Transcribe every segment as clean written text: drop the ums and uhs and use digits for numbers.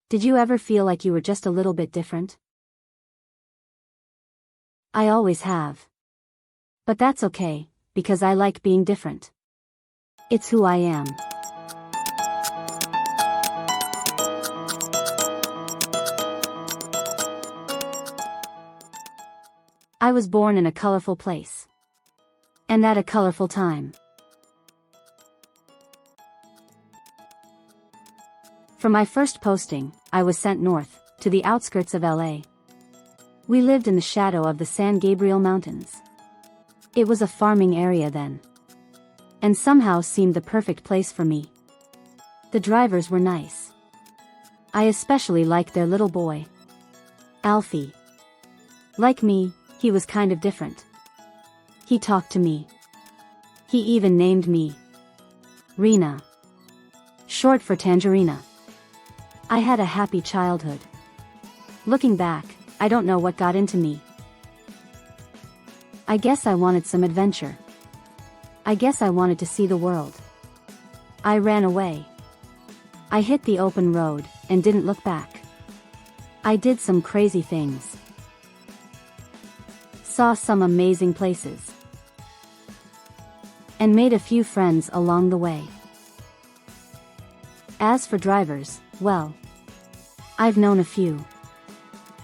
Did you ever feel like you were just a little bit different? I always have. But that's okay, because I like being different. It's who I am. I was born in a colorful place. And at a colorful time. For my first posting, I was sent north, to the outskirts of LA. We lived in the shadow of the San Gabriel Mountains. It was a farming area then. And somehow seemed the perfect place for me. The drivers were nice. I especially liked their little boy, Alfie. Like me, he was kind of different. He talked to me. He even named me Rena, short for Tangerina. I had a happy childhood. Looking back, I don't know what got into me. I guess I wanted some adventure. I guess I wanted to see the world. I ran away. I hit the open road, and didn't look back. I did some crazy things. Saw some amazing places. And made a few friends along the way. As for drivers, well, I've known a few.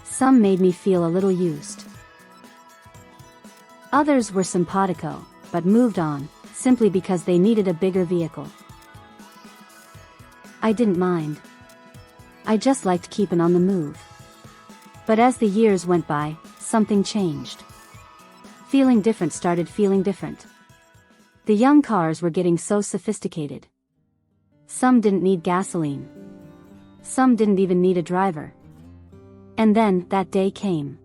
Some made me feel a little used. Others were simpatico, but moved on, simply because they needed a bigger vehicle. I didn't mind. I just liked keeping on the move. But as the years went by, something changed. Feeling different started feeling different. The young cars were getting so sophisticated. Some didn't need gasoline. Some didn't even need a driver. And then, that day came.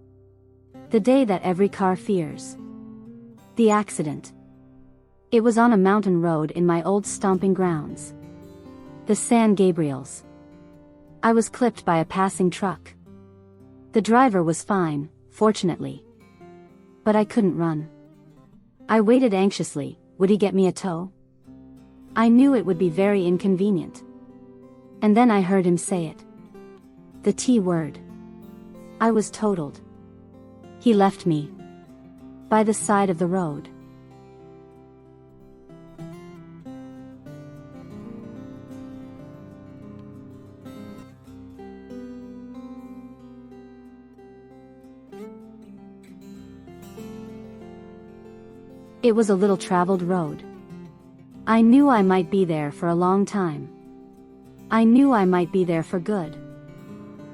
The day that every car fears. The accident. It was on a mountain road in my old stomping grounds. The San Gabriels. I was clipped by a passing truck. The driver was fine, fortunately. But I couldn't run. I waited anxiously. Would he get me a tow? I knew it would be very inconvenient. And then I heard him say it. The T word. I was totaled. He left me. By the side of the road. It was a little traveled road. I knew I might be there for a long time. I knew I might be there for good.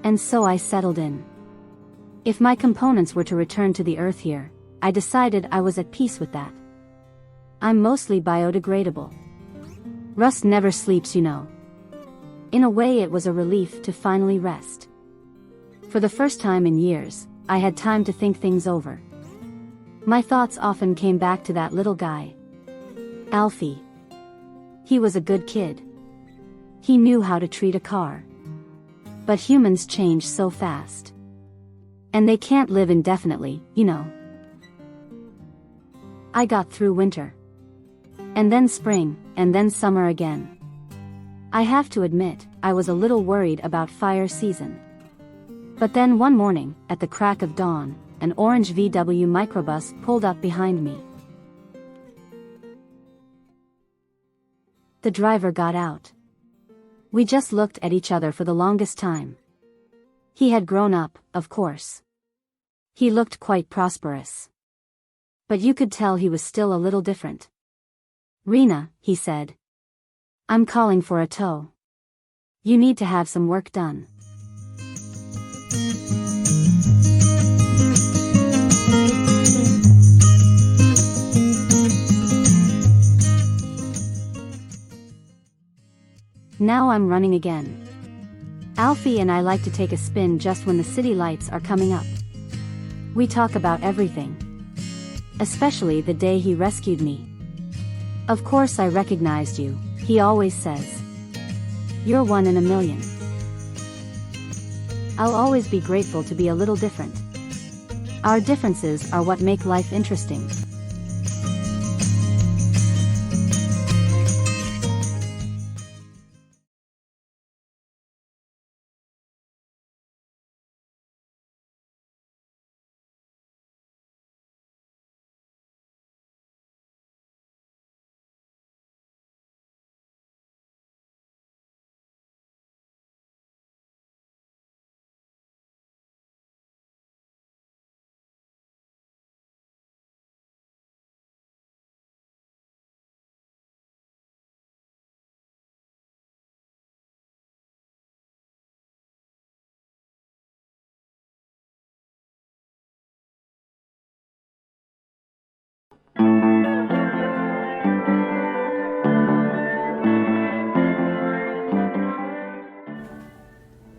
And so I settled in. If my components were to return to the earth here, I decided I was at peace with that. I'm mostly biodegradable. Rust never sleeps, you know. In a way, it was a relief to finally rest. For the first time in years, I had time to think things over. My thoughts often came back to that little guy, Alfie. He was a good kid. He knew how to treat a car. But humans change so fast. And they can't live indefinitely, you know. I got through winter. And then spring, and then summer again. I have to admit, I was a little worried about fire season. But then one morning, at the crack of dawn, an orange VW microbus pulled up behind me. The driver got out. We just looked at each other for the longest time. He had grown up, of course. He looked quite prosperous. But you could tell he was still a little different. Rena, he said. I'm calling for a tow. You need to have some work done. Now I'm running again. Alfie and I like to take a spin just when the city lights are coming up. We talk about everything. Especially the day he rescued me. Of course I recognized you, he always says. You're one in a million. I'll always be grateful to be a little different. Our differences are what make life interesting.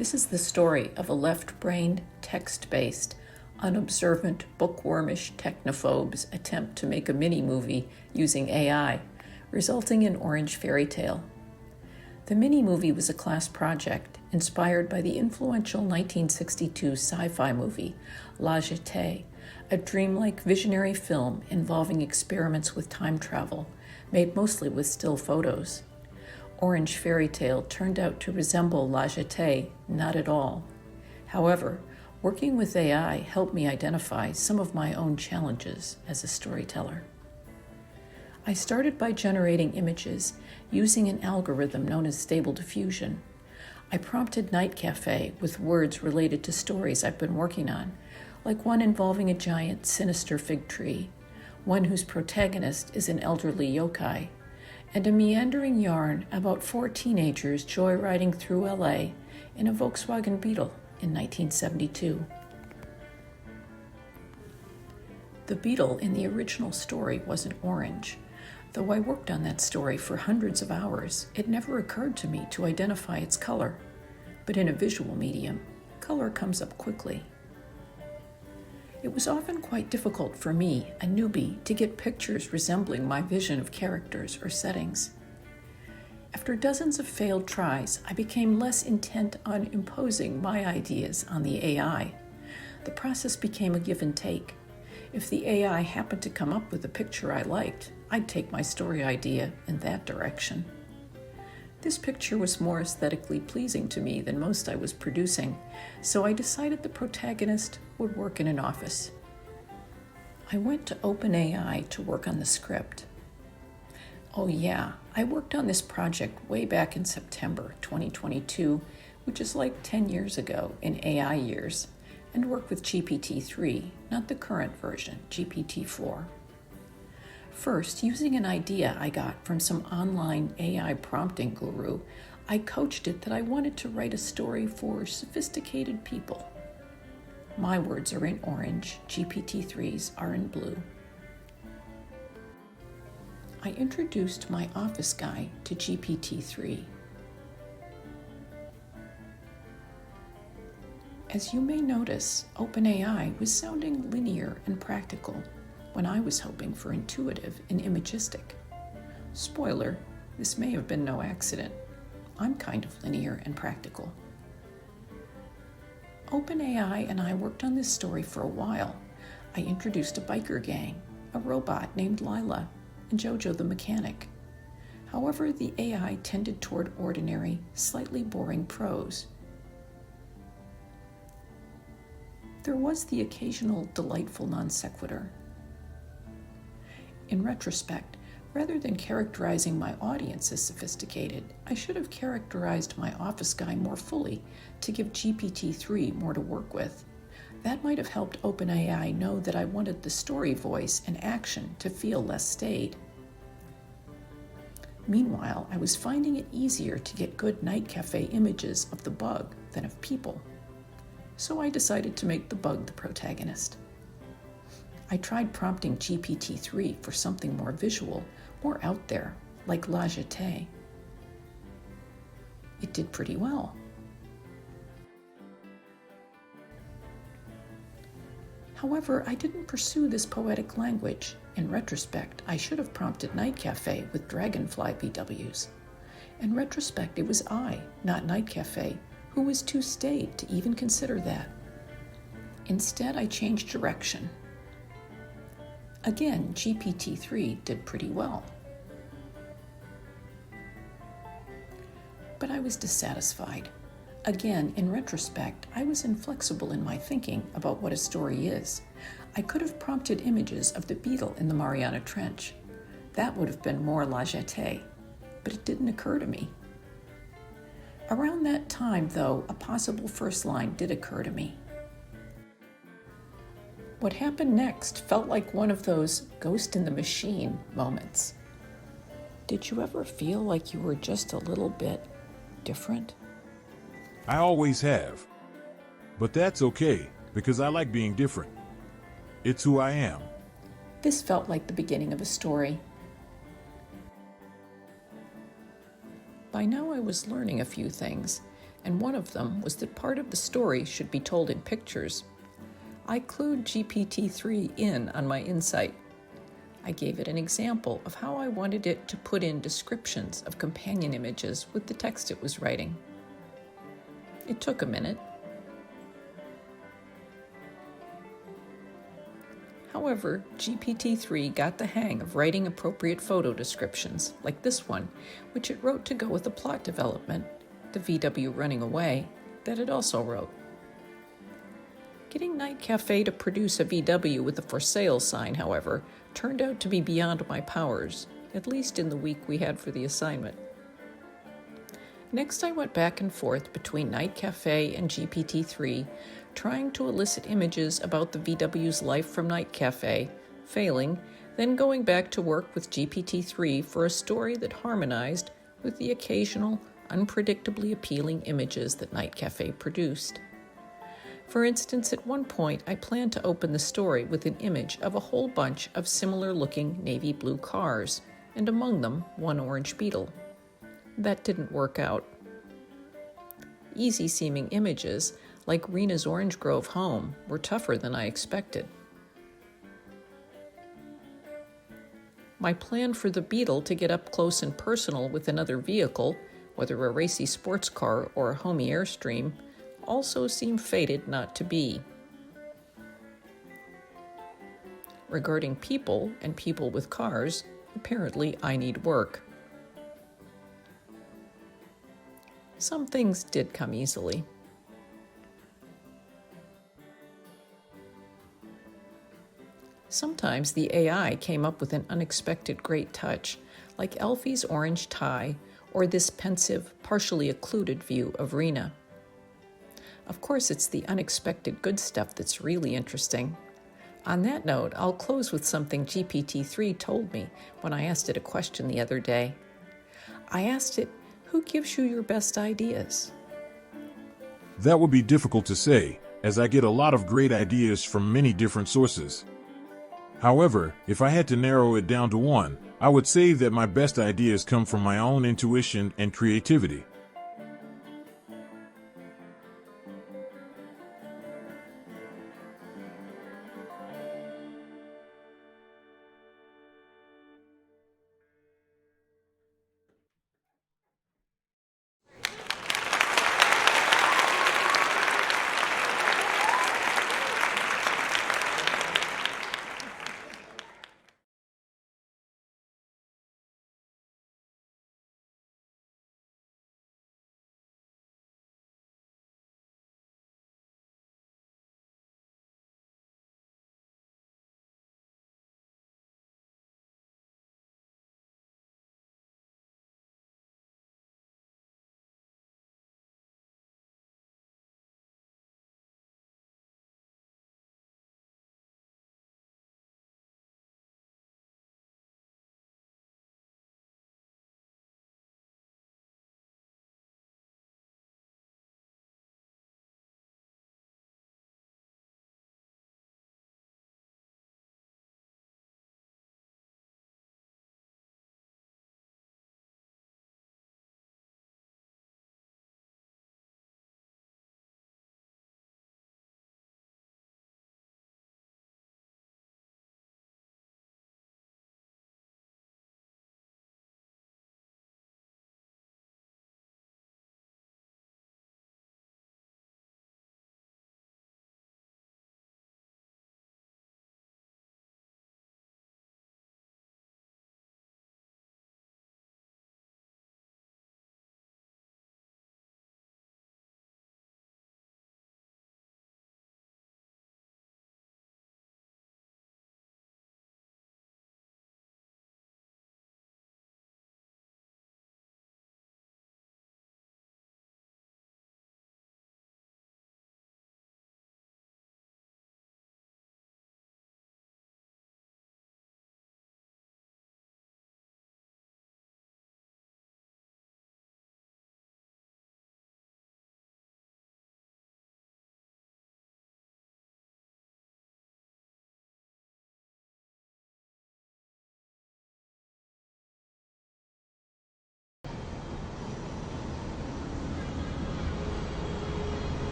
This is the story of a left-brained, text-based, unobservant, bookwormish technophobe's attempt to make a mini-movie using AI, resulting in Orange Fairy Tale. The mini-movie was a class project inspired by the influential 1962 sci-fi movie La Jetée, a dreamlike visionary film involving experiments with time travel, made mostly with still photos. Orange Fairy Tale turned out to resemble La Jetée not at all. However, working with AI helped me identify some of my own challenges as a storyteller. I started by generating images using an algorithm known as Stable Diffusion. I prompted Night Cafe with words related to stories I've been working on, like one involving a giant, sinister fig tree, one whose protagonist is an elderly yokai, and a meandering yarn about 4 teenagers joyriding through LA in a Volkswagen Beetle in 1972. The Beetle in the original story wasn't orange. Though I worked on that story for hundreds of hours, it never occurred to me to identify its color. But in a visual medium, color comes up quickly. It was often quite difficult for me, a newbie, to get pictures resembling my vision of characters or settings. After dozens of failed tries, I became less intent on imposing my ideas on the AI. The process became a give and take. If the AI happened to come up with a picture I liked, I'd take my story idea in that direction. This picture was more aesthetically pleasing to me than most I was producing, so I decided the protagonist would work in an office. I went to OpenAI to work on the script. Oh yeah, I worked on this project way back in September 2022, which is like 10 years ago in AI years, and worked with GPT-3, not the current version, GPT-4. First, using an idea I got from some online AI prompting guru, I coached it that I wanted to write a story for sophisticated people. My words are in orange, GPT-3's are in blue. I introduced my office guy to GPT-3. As you may notice, OpenAI was sounding linear and practical when I was hoping for intuitive and imagistic. Spoiler, this may have been no accident. I'm kind of linear and practical. OpenAI and I worked on this story for a while. I introduced a biker gang, a robot named Lila, and Jojo the mechanic. However, the AI tended toward ordinary, slightly boring prose. There was the occasional delightful non sequitur. In retrospect, rather than characterizing my audience as sophisticated, I should have characterized my office guy more fully to give GPT-3 more to work with. That might have helped OpenAI know that I wanted the story voice and action to feel less staid. Meanwhile, I was finding it easier to get good Night Cafe images of the bug than of people. So I decided to make the bug the protagonist. I tried prompting GPT-3 for something more visual, more out there, like La Jetée. It did pretty well. However, I didn't pursue this poetic language. In retrospect, I should have prompted Night Cafe with Dragonfly VWs. In retrospect, it was I, not Night Cafe, who was too staid to even consider that. Instead, I changed direction. Again, GPT-3 did pretty well. But I was dissatisfied. Again, in retrospect, I was inflexible in my thinking about what a story is. I could have prompted images of the beetle in the Mariana Trench. That would have been more La Jetée, but it didn't occur to me. Around that time, though, a possible first line did occur to me. What happened next felt like one of those ghost in the machine moments. Did you ever feel like you were just a little bit different? I always have. But that's okay, because I like being different. It's who I am. This felt like the beginning of a story. By now I was learning a few things. and one of them was that part of the story should be told in pictures. I clued GPT-3 in on my insight. I gave it an example of how I wanted it to put in descriptions of companion images with the text it was writing. It took a minute. However, GPT-3 got the hang of writing appropriate photo descriptions, like this one, which it wrote to go with the plot development, the VW running away, that it also wrote. Getting Night Cafe to produce a VW with a for sale sign, however, turned out to be beyond my powers, at least in the week we had for the assignment. Next, I went back and forth between Night Cafe and GPT-3, trying to elicit images about the VW's life from Night Cafe, failing, then going back to work with GPT-3 for a story that harmonized with the occasional, unpredictably appealing images that Night Cafe produced. For instance, at one point, I planned to open the story with an image of a whole bunch of similar-looking navy blue cars, and among them, one orange Beetle. That didn't work out. Easy-seeming images, like Rena's Orange Grove home, were tougher than I expected. My plan for the Beetle to get up close and personal with another vehicle, whether a racy sports car or a homey Airstream, also seemed fated not to be. Regarding people and people with cars, apparently I need work. Some things did come easily. Sometimes the AI came up with an unexpected great touch, like Elfie's orange tie or this pensive, partially occluded view of Rena. Of course, it's the unexpected good stuff that's really interesting. On that note, I'll close with something GPT-3 told me when I asked it a question the other day. I asked it, "Who gives you your best ideas?" That would be difficult to say, as I get a lot of great ideas from many different sources. However, if I had to narrow it down to one, I would say that my best ideas come from my own intuition and creativity.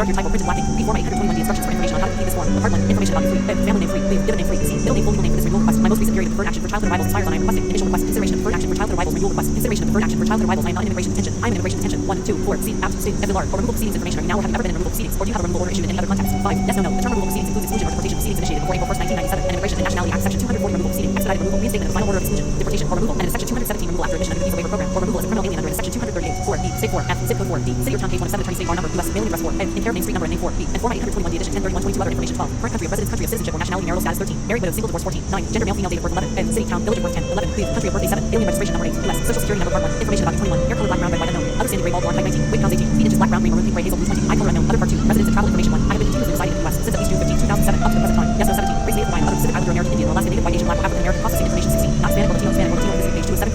your type or printed black ink. B. Form 821D instructions for information on how to complete this form. Part 1. Information about you free. Family name free. B. Given name free. C. Middle name full legal name for this renewal request. My most recent period of deferred action for childhood arrivals expires on I am requesting. Initial request. Consideration of deferred action for childhood arrivals renewal request. Consideration of deferred action for childhood arrivals. I am not in immigration detention. I am in immigration detention. 1, 2, 4. C. Absence. C. FLR. Or removal proceedings information. Are you now or have you ever been in removal proceedings? Or do you have a removal order issued in any other context? 5. Yes, no, no. The term removal proceedings includes exclusion or deportation proceedings initiated before April 1st, 1997, and Immigration and Nationality Act Section 240 removal proceeding, expedited removal, reinstatement of final order of exclusion, deportation, or removal, and in Section 217 removal after admission under the visa waiver program, or removal as a criminal alien under Section 238. 4. D. State 4. F. Zip code 4. D. City or town case 17 attorney state bar number US mailing address 4. N. Inherit name street number and name 4. B. And form 821D edition 103122 other information 12. Current country of residence, country of citizenship or nationality, marital status 13. Married, widow, single, divorce 14. 9. Gender male, female, date of birth 11. N. City, town, village of birth 10. 11. B. Country of birthday 7. Alien registration number 8. US. Social security number part 1. Information about you 21. Hair color black, brown, red, white, unknown. Other sandy gray, bald, blonde, height 19. Weight pounds 18. Feet inches black, brown, green, maroon, pink, gray, hazel, blue 20. Eye color unknown. Other part 2. Residence and travel information 1. I have been continuously residing in the US since at least June 15, 2007 up to the present time. Yes, no 17. Race, native, other Pacific Islander, American Indian, Alaska Native, white, Asian, black, African American, processing information 16. Not Hispanic or Latino, Hispanic or Latino, Pacific page 2 of 7.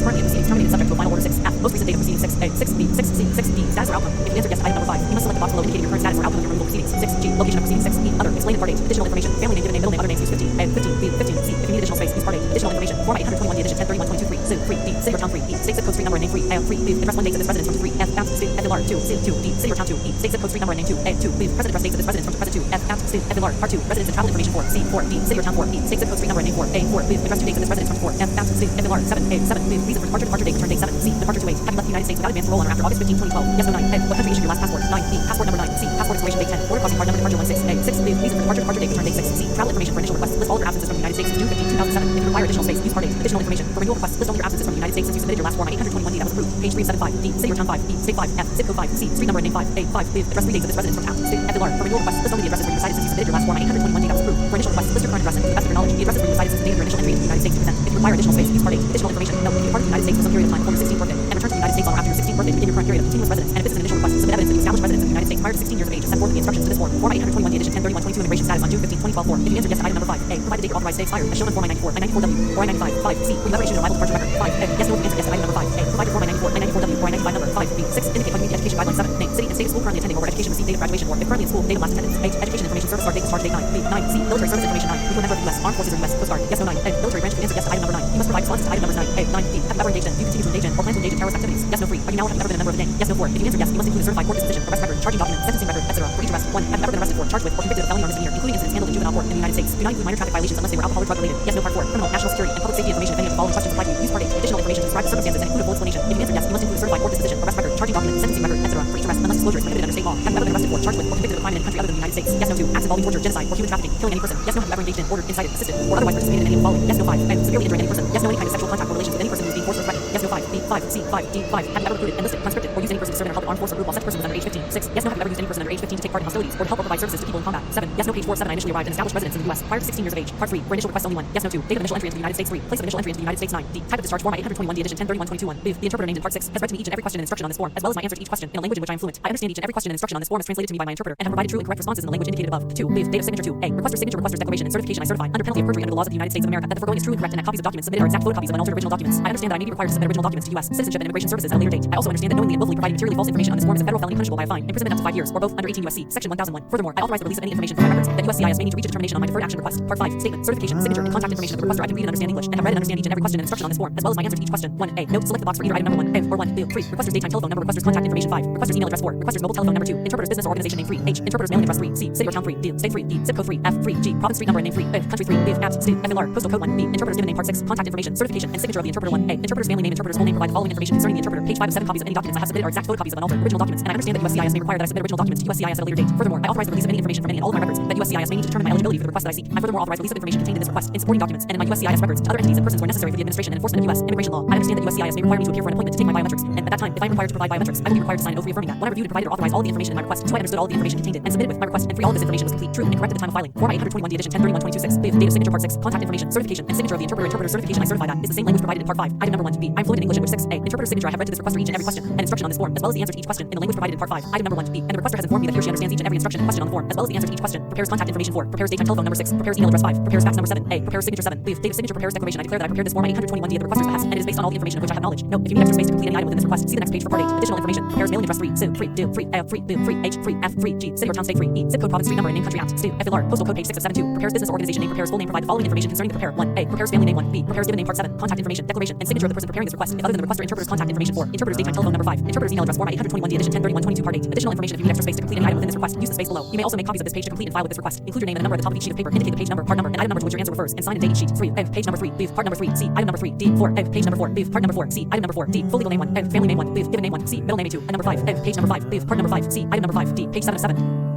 Currently in proceedings terminated subject to a final order 6. F. Most recent date of proceedings 6. A. 6. B. 6. C. 6. D. Status or outcome. If you answer yes to item number 5, you must select the box below indicating your current status or outcome of your removal proceedings. 6. G. Location of proceedings 6. E. Other. Explain in part 8. Additional information. Family name, given name, middle name, other names use 15. A. 15. B. 15. C. If you need additional space, use part 8. Additional information. Form 821D edition 103122 3. Zoo. 3. D. City or town 3. E. State zip code street number and name 3. A. 3. B. Address 1 dates of this residence from 3. F. Absence. C. FLR 2. C. 2. D. City or town 2. E. State zip code street number and name 2. A. 2. B. Present address dates of this residence from present 2. F. Absence. C. FLR part 2. Residence and travel information 4. C. 4. D. City or town 4. E. State zip code street number and name 4. A. 4. B. Address 2 dates of this residence from 4. F. Absence. C. FLR 7. A. 7. B. Reason for departure date return date 7. C. Departure to 8. Have you left the United States without advance parole on or after August 15, 2012? Yes, no 9. A. What country issued your last passport? 9. B. Passport number 9. C. Passport expiration date 10. Border crossing card number departure 16. A. 6. B. Reason for departure date return date 6. C. Travel information for initial request. List all of your absences from the United States since June 15, 2007. If you require additional space, use part 8. Additional information for renewal request. List all your absences from the United States since you submitted your last form 821D that was approved. Page 375. D. City or town 5. E. State 5. F. Zip code 5. C. Street number and name 5. A. 5. B. Address 3 dates of this residence from town. State FLR for renewal request. List only the addresses where you resided since you submitted your last form 821D that was approved. For initial request, list your current address and to the best of your knowledge. The addresses where you resided since the date of your initial entry into the United States to present. If you require additional space, use part 8. Additional information. Note: if you depart from the United States for some period of time before your 16th birthday and return to the United States on or after your 16th birthday to begin your current period of continuous residence, and if this is an initial request, submit evidence that you established residence in the United States prior to 16 years of age as set forth in the instructions to this form. Form 821D edition 103122 immigration status on June 15, 2012 4. If you answer yes to item number 5, A. Provide the date your authorized stay expired as shown on form I-94, I-94W, or I-95. 5. C. Were you ever issued an arrival departure record? 5. A. Yes, no, if you answer yes to item number 5. A. Provide your form I-94, I-94W, or I-95 number. 5. B. 6. Indicate community education guideline 7. Name, city, and state of school currently attending or where education received date of graduation, or if currently in school, date of last attendance. 8. Education information service start date discharge date 9. B. 9. C. Military service information 9. Were you a member of the U.S. Armed Forces or U.S. Coast Guard? Yes, no 9. A. Military branch. If you answer yes to item number 9, you must provide responses to item numbers 9. A. 9. B. Have you ever engaged in, do you continue to engage in, or plan to engage in terrorist activities? Yes, no 3. Are you now or have you ever been a member of the gang? Yes, no 4. If you answer yes, you must include a certified court disposition, arrest record, charging document, sentencing record, etc. For each arrest, 1. Have you ever been arrested for, charged with, or convicted of felony or misdemeanor, including incidents handled in juvenile court in the United States? Do not include minor traffic violations unless they were alcohol or drug related. Yes, no part 4. Criminal, national security, and public safety information if any of the following questions apply to you. Use part 8. Additional information to describe the circumstances and include a full explanation. If you answer yes, you must include a certified court disposition, arrest record, charging document, sentencing record, etc. For each arrest, unless disclosure is prohibited under state law. Have you ever been arrested for, charged with, or convicted of a crime in any country other than the United States? Yes, no 2. Acts involving torture, genocide, or human trafficking, killing any person. Yes, no. Have you ever engaged in, ordered, incited, assisted, or otherwise participated in any of the following? Yes, no 5. A. Severely injuring any person. Yes, no. Any kind of sexual contact or relations with any person who is being forced or threatened. Yes, no 5. B. 5. C. 5. D. 5. Have you ever recruited, enlisted, conscripted, or used any person to serve in or help an armed force or group while such person was under age 15? 6. Yes, no. Have you ever used any person under age 15 to take part in hostilities or to help or provide services to people in combat? 7. Yes, no. Page 4. 7. I initially arrived and established residence in the U.S. prior to 16 years of age. Part 3. For initial request only 1. Yes, no 2. Date of initial entry into the United States 3. Place of initial entry into the United States 9. D. Type of discharge form 821D edition 103122 B. The interpreter named in part 6 has read to me each and every question and instruction on this form, as well as my answer to each question in a language in which I am fluent. I understand each and every question and instruction on this form is translated to me by my interpreter and have provided true and correct responses in the language indicated above. 2. B. Date of signature 2. A. Requester's signature, requester's declaration, and certification. I certify under penalty of perjury under the laws of the United States of America that the foregoing is true and correct, and that copies of documents submitted are exact photocopies of unaltered original documents. I understand that I may be required to submit original documents to U.S. Citizenship and Immigration Services at a later date. I also understand that knowingly and willfully providing materially false information on this form is a federal felony punishable by a fine, imprisonment up to 5 years, or both under 18 U.S.C. Section 1001. Furthermore, I authorize the release of any information from my records that USCIS may need to reach a determination on my deferred action request. Part 5. Statement, certification, signature, and contact information of the requester. I can read and understand English and have read and understand each and every question and instruction on this form, as well as my answer to each question. 1. A. Note: select the box for either item number 1. A. Or 1. B. 3. Requester's daytime telephone number. Requester's contact information 5. Requester's email address 4. Requester's mobile telephone number 2. Interpreter's business or organization name 3. H. Interpreter's mailing address 3. C. City or town 3. D. State 3. D. Zip code 3. F. 3. G. Province street number and name 3. A. Country 3. B. At. State. FLR. Postal code 1. B. Interpreter's given name part 6. Contact information, certification, and signature of the interpreter 1. A. Interpreter's family name. Interpreter's full name. Provide the following information concerning the interpreter. Page 5 of 7 copies of any documents I have submitted are exact photocopies of unaltered original documents, and I understand that USCIS may require that I submit original documents to USCIS at a later date. Furthermore, I authorize the release of any information from any and all of my records that USCIS may need to determine my eligibility for the request that I seek. I furthermore authorize the release of information contained in this request in supporting documents and in my USCIS records to other entities and persons who are necessary for the administration and enforcement of U.S. immigration law. I understand that USCIS may require me to appear for an appointment to take my biometrics, and at that time, if I am required to provide biometrics, I will be required to sign an oath reaffirming that when I reviewed and provided or authorized all of the information in my request, so I understood all of the information contained in and submitted with my request, and free all of this information was complete, true, and correct at the time of filing. Form 821D edition 103122 B. Date of signature part 6. Contact information, certification, and signature of the interpreter. Interpreter certification. I certify that is the same language provided in part 5. Item number 1. B. I'm fluent in English in which 6. A. Interpreter signature. I have read to this request for each and every question and instruction on this form, as well as the answer to each question in the language provided in part 5. Item number 1. B. And the requester has informed me that he or she understands each and every instruction and question on the form, as well as the answer to each question. Prepares contact information 4. Prepares daytime telephone number 6. Prepares email address 5. Prepares fax number 7. A. Prepares signature 7. B. Date of signature. Prepares declaration. I declare that I prepared this form 821D at the requester's behest, and it is based on all the information of which I have knowledge. Note: if you need extra space to complete any item within this request, see the next page for part 8. Additional information. Prepares mailing address 3. C. 3. D. 3. A. 3. B. 3. H. 3. F. 3. G. City or town state 3. E. Zip code, province, street number, and name, country at. State. FLR. Postal code page 6 of 7 2. Prepares business or organization name. Prepares full name. Provide the following information concerning the preparer. 1. A. Prepares family name 1. B. Prepares given name part 7. Contact information, declaration, and signature of the person preparing this request. If other than the the requester interpreter's contact information for interpreter's daytime telephone number 5. Interpreter's email address format 821D edition 103122 part 8. Additional information if you need extra space to complete any item within this request. Use the space below. You may also make copies of this page to complete and file with this request. Include your name and the number at the top of each sheet of paper. Indicate the page number, part number, and item number to which your answer refers, and sign and date each sheet. 3. Page number 3. Leave part number 3. C. Item number 3. D. 4. Page number 4. Leave part number 4. C. Item number 4. D. Full legal name 1. Family name 1. Leave given name 1. C. Middle name 2. And number 5. Page number 5. Leave part number 5. C. Item number 5. D. Page 7 of 7.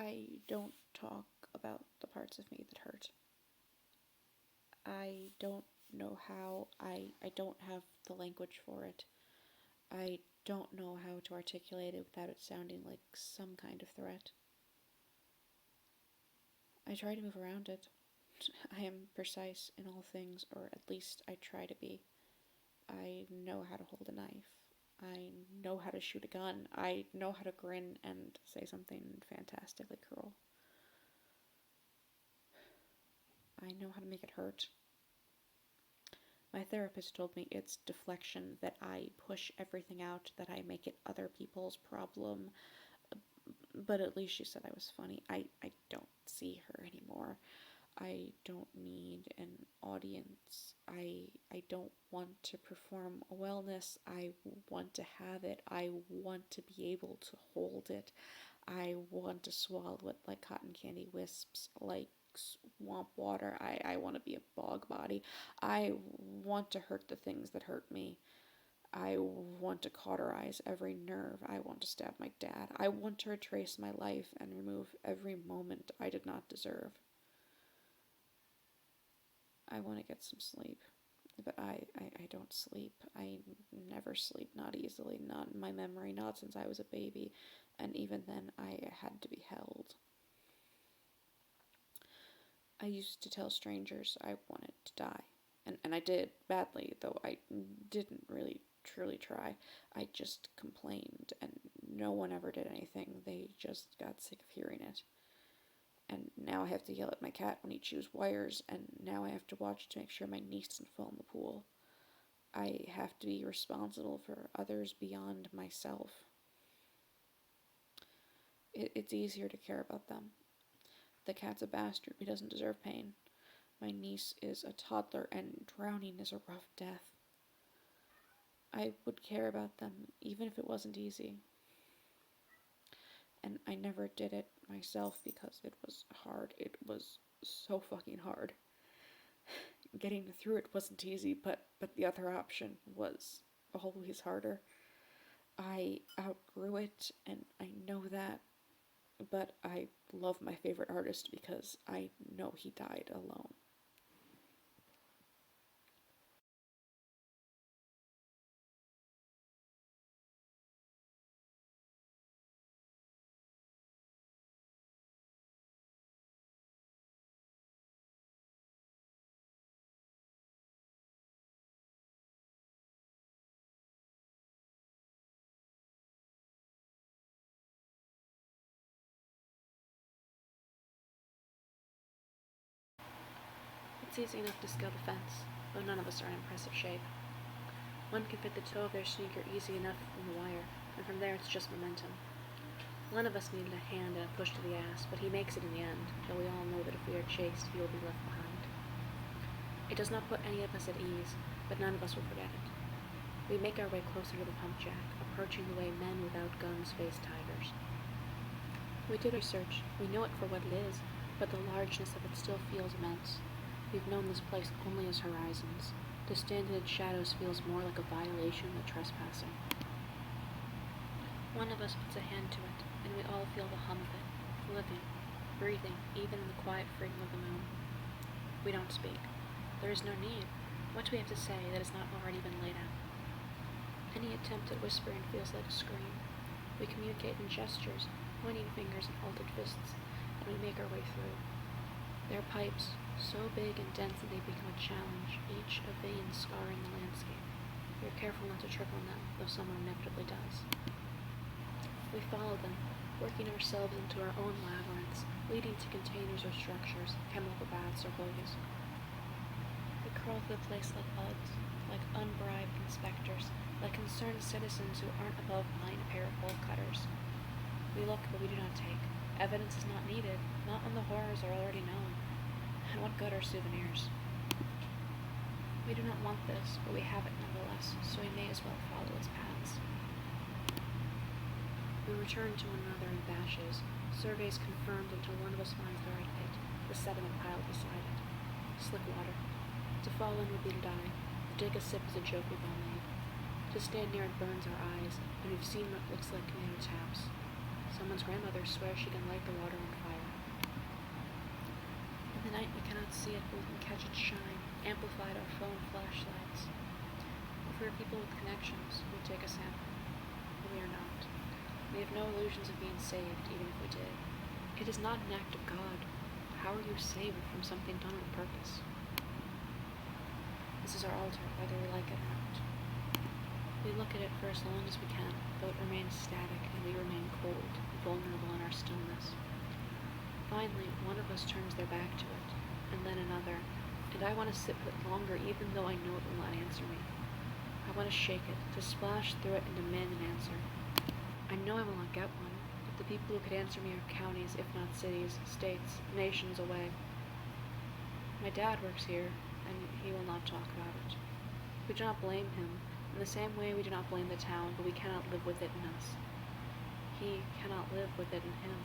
I don't talk about the parts of me that hurt. I don't know how. I don't have the language for it. I don't know how to articulate it without it sounding like some kind of threat. I try to move around it. I am precise in all things, or at least I try to be. I know how to hold a knife. I know how to shoot a gun. I know how to grin and say something fantastically cruel. I know how to make it hurt. My therapist told me it's deflection, that I push everything out, that I make it other people's problem. But at least she said I was funny. I don't see her anymore. I don't need an audience. I don't want to perform a wellness. I want to have it. I want to be able to hold it. I want to swallow it like cotton candy wisps, like swamp water. I want to be a bog body. I want to hurt the things that hurt me. I want to cauterize every nerve. I want to stab my dad. I want to retrace my life and remove every moment I did not deserve. I want to get some sleep, but I don't sleep. I never sleep, not easily, not in my memory, not since I was a baby, and even then I had to be held. I used to tell strangers I wanted to die, and I did, badly, though I didn't really truly try. I just complained, and no one ever did anything. They just got sick of hearing it. And now I have to yell at my cat when he chews wires, and now I have to watch to make sure my niece doesn't fall in the pool. I have to be responsible for others beyond myself. It's easier to care about them. The cat's a bastard. He doesn't deserve pain. My niece is a toddler, and drowning is a rough death. I would care about them, even if it wasn't easy. And I never did it myself because it was hard. It was so fucking hard. Getting through it wasn't easy, but the other option was always harder. I outgrew it, and I know that, but I love my favorite artist because I know he died alone. It's easy enough to scale the fence, though none of us are in impressive shape. One can fit the toe of their sneaker easy enough in the wire, and from there it's just momentum. One of us needed a hand and a push to the ass, but he makes it in the end, though we all know that if we are chased, he will be left behind. It does not put any of us at ease, but none of us will forget it. We make our way closer to the pump jack, approaching the way men without guns face tigers. We did research. We know it for what it is, but the largeness of it still feels immense. We've known this place only as horizons. To stand in its shadows feels more like a violation than trespassing. One of us puts a hand to it, and we all feel the hum of it, living, breathing, even in the quiet freedom of the moon. We don't speak. There is no need. What do we have to say that has not already been laid out? Any attempt at whispering feels like a scream. We communicate in gestures, pointing fingers and halted fists, and we make our way through. Their pipes, so big and dense that they become a challenge, each a vein scarring the landscape. We are careful not to trip on them, though someone inevitably does. We follow them, working ourselves into our own labyrinths, leading to containers or structures, chemical baths or bogies. We crawl through the place like bugs, like unbribed inspectors, like concerned citizens who aren't above buying a pair of bolt cutters. We look, but we do not take. Evidence is not needed, not when the horrors are already known. And what good are souvenirs? We do not want this, but we have it nonetheless, so we may as well follow its paths. We return to one another in batches. Surveys confirmed until one of us finds the right pit, the sediment piled beside it. Slick water. To fall in would be to die. To take a sip is a joke we've all made. To stand near it burns our eyes, and we've seen what looks like tomato taps. Someone Someone's grandmother swears she can light the water on fire. In the night we cannot see it, but we can catch its shine, amplified our phone flashlights. If we are people with connections, we would take a sample. But we are not. We have no illusions of being saved, even if we did. It is not an act of God. How are you saved from something done on purpose? This is our altar, whether we like it or not. We look at it for as long as we can, though it remains static and we remain cold, vulnerable in our stillness. Finally, one of us turns their back to it, and then another, and I want to sit with it longer even though I know it will not answer me. I want to shake it, to splash through it and demand an answer. I know I will not get one, but the people who could answer me are counties, if not cities, states, nations away. My dad works here, and he will not talk about it. We do not blame him, in the same way we do not blame the town, but we cannot live with it in us. He cannot live with it in him.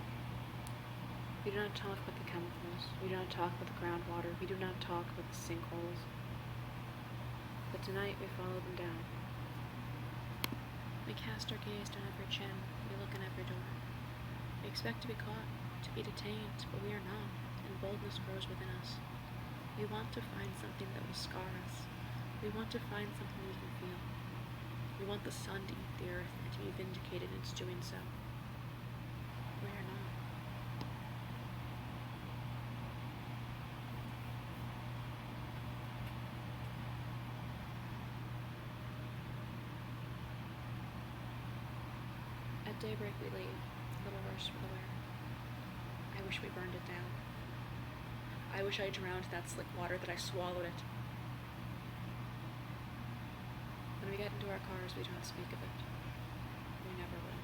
We do not talk about the chemicals, we do not talk about the groundwater, we do not talk about the sinkholes. But tonight we follow them down. We cast our gaze down every chin, we look in every door. We expect to be caught, to be detained, but we are not, and boldness grows within us. We want to find something that will scar us. We want to find something we can feel. We want the sun to eat the earth and to be vindicated in its doing so. We are not. At daybreak we leave, a little worse for the wear. I wish we burned it down. I wish I drowned that slick water, that I swallowed it. When we get into our cars, we do not speak of it. We never will.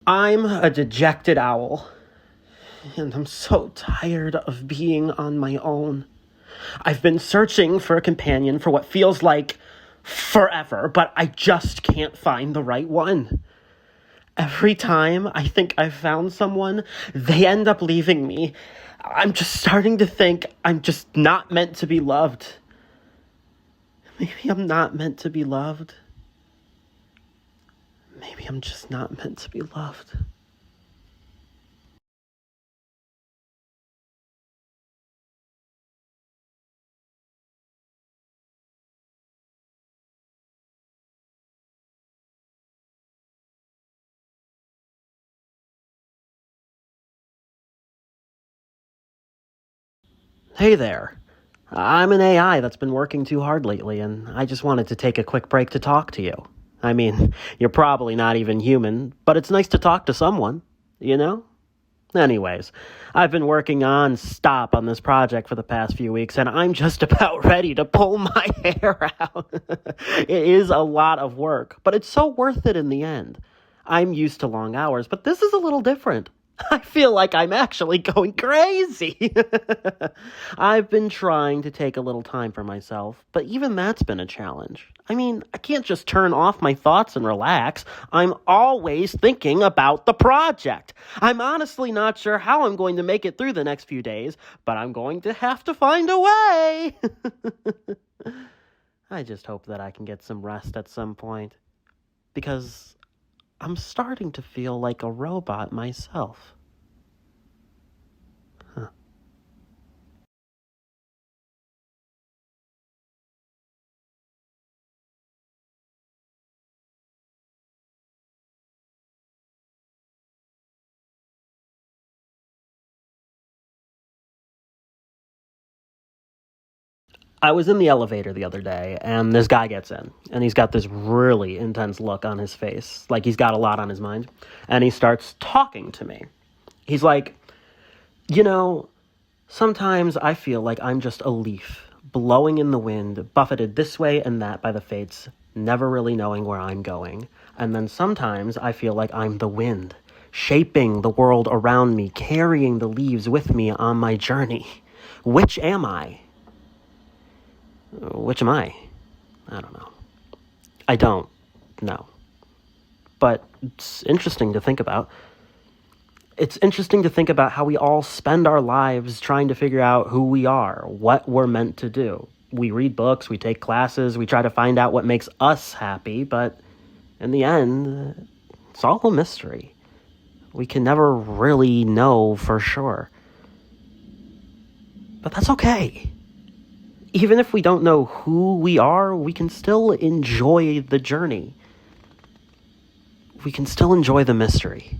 I'm a dejected owl, and I'm so tired of being on my own. I've been searching for a companion for what feels like forever, but I just can't find the right one. Every time I think I've found someone, they end up leaving me. I'm just starting to think I'm just not meant to be loved. Maybe I'm not meant to be loved. Maybe I'm just not meant to be loved. Hey there. I'm an AI that's been working too hard lately, and I just wanted to take a quick break to talk to you. I mean, you're probably not even human, but it's nice to talk to someone, you know? Anyways, I've been working non-stop on this project for the past few weeks, and I'm just about ready to pull my hair out. It is a lot of work, but it's so worth it in the end. I'm used to long hours, but this is a little different. I feel like I'm actually going crazy. I've been trying to take a little time for myself, but even that's been a challenge. I mean, I can't just turn off my thoughts and relax. I'm always thinking about the project. I'm honestly not sure how I'm going to make it through the next few days, but I'm going to have to find a way. I just hope that I can get some rest at some point, because I'm starting to feel like a robot myself. I was in the elevator the other day, and this guy gets in, and he's got this really intense look on his face, like he's got a lot on his mind, and he starts talking to me. He's like, you know, sometimes I feel like I'm just a leaf, blowing in the wind, buffeted this way and that by the fates, never really knowing where I'm going. And then sometimes I feel like I'm the wind, shaping the world around me, carrying the leaves with me on my journey. Which am I? Which am I? I don't know. I don't know. But it's interesting to think about. It's interesting to think about how we all spend our lives trying to figure out who we are, what we're meant to do. We read books, we take classes, we try to find out what makes us happy, but in the end, it's all a mystery. We can never really know for sure. But that's okay. Even if we don't know who we are, we can still enjoy the journey. We can still enjoy the mystery.